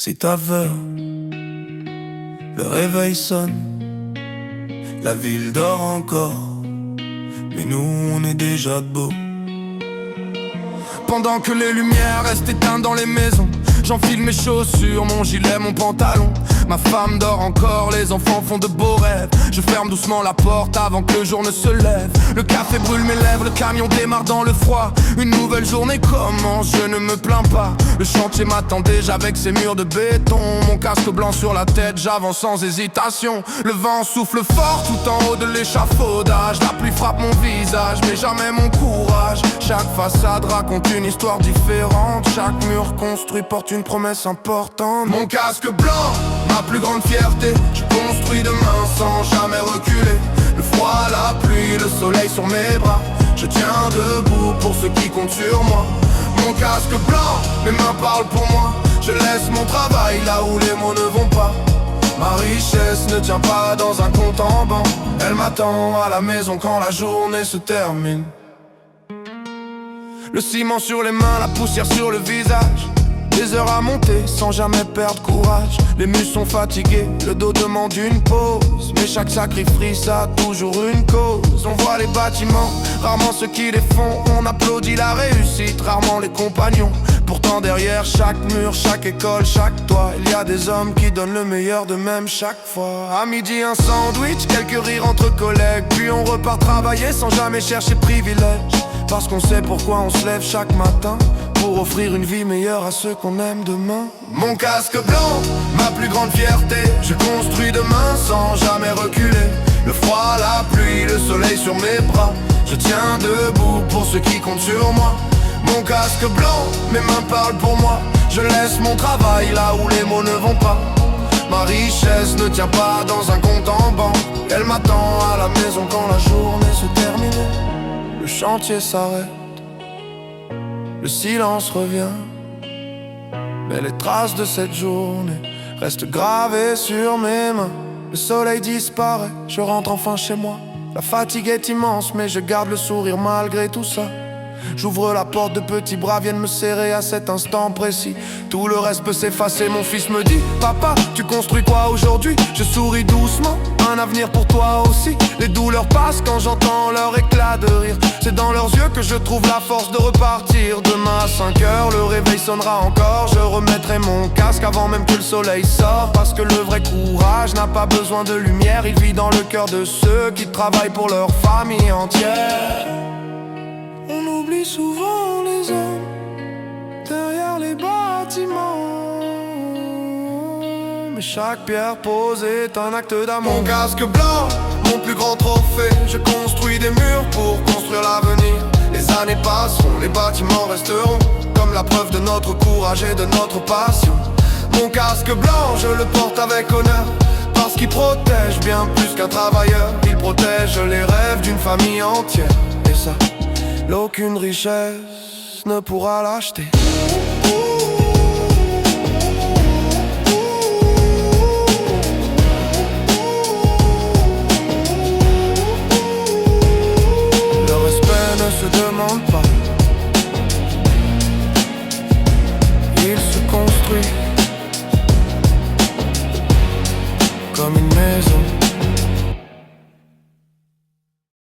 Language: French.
C'est ta heure, le réveil sonne, la ville dort encore, mais nous on est déjà debout. Pendant que les lumières restent éteintes dans les maisons, j'enfile mes chaussures, mon gilet, mon pantalon. Ma femme dort encore, les enfants font de beaux rêves. Je ferme doucement la porte avant que le jour ne se lève. Le café brûle mes lèvres, le camion démarre dans le froid. Une nouvelle journée commence, je ne me plains pas. Le chantier m'attend déjà avec ses murs de béton. Mon casque blanc sur la tête, j'avance sans hésitation. Le vent souffle fort tout en haut de l'échafaudage. La pluie frappe mon visage, mais jamais mon courage. Chaque façade raconte une histoire différente. Chaque mur construit porte une promesse importante. Mon casque blanc, ma plus grande fierté. Je construis demain sans jamais reculer. Le froid, la pluie, le soleil sur mes bras. Je tiens debout pour ceux qui comptent sur moi. Mon casque blanc, mes mains parlent pour moi. Je laisse mon travail là où les mots ne vont pas. Ma richesse ne tient pas dans un compte en banque. Elle m'attend à la maison quand la journée se termine. Le ciment sur les mains, la poussière sur le visage. Des heures à monter sans jamais perdre courage. Les muscles sont fatigués, le dos demande une pause. Mais chaque sacrifice a toujours une cause. On voit les bâtiments, rarement ceux qui les font. On applaudit la réussite, rarement les compagnons. Pourtant derrière chaque mur, chaque école, chaque toit, il y a des hommes qui donnent le meilleur d'eux-mêmes chaque fois. À midi un sandwich, quelques rires entre collègues. Puis on repart travailler sans jamais chercher privilège. Parce qu'on sait pourquoi on se lève chaque matin, pour offrir une vie meilleure à ceux qu'on aime demain. Mon casque blanc, ma plus grande fierté. Je construis demain sans jamais reculer. Le froid, la pluie, le soleil sur mes bras. Je tiens debout pour ceux qui comptent sur moi. Mon casque blanc, mes mains parlent pour moi. Je laisse mon travail là où les mots ne vont pas. Ma richesse ne tient pas dans un compte en banque. Elle m'attend à la maison quand la journée se termine. Le chantier s'arrête, le silence revient, mais les traces de cette journée restent gravées sur mes mains. Le soleil disparaît, je rentre enfin chez moi. La fatigue est immense, mais je garde le sourire malgré tout ça. J'ouvre la porte, de petits bras viennent me serrer à cet instant précis. Tout le reste peut s'effacer, mon fils me dit: papa, tu construis quoi aujourd'hui? Je souris doucement, un avenir pour toi aussi. Les douleurs passent quand j'entends leur éclat de rire. C'est dans leurs yeux que je trouve la force de repartir. Demain à 5 heures, le réveil sonnera encore. Je remettrai mon casque avant même que le soleil sorte. Parce que le vrai courage n'a pas besoin de lumière. Il vit dans le cœur de ceux qui travaillent pour leur famille entière. On oublie souvent les hommes derrière les bâtiments, mais chaque pierre posée est un acte d'amour. Mon casque blanc, mon plus grand trophée. Je construis des murs pour construire l'avenir. Les années passeront, les bâtiments resteront comme la preuve de notre courage et de notre passion. Mon casque blanc, je le porte avec honneur, parce qu'il protège bien plus qu'un travailleur. Il protège les rêves d'une famille entière. Et ça, aucune richesse ne pourra l'acheter.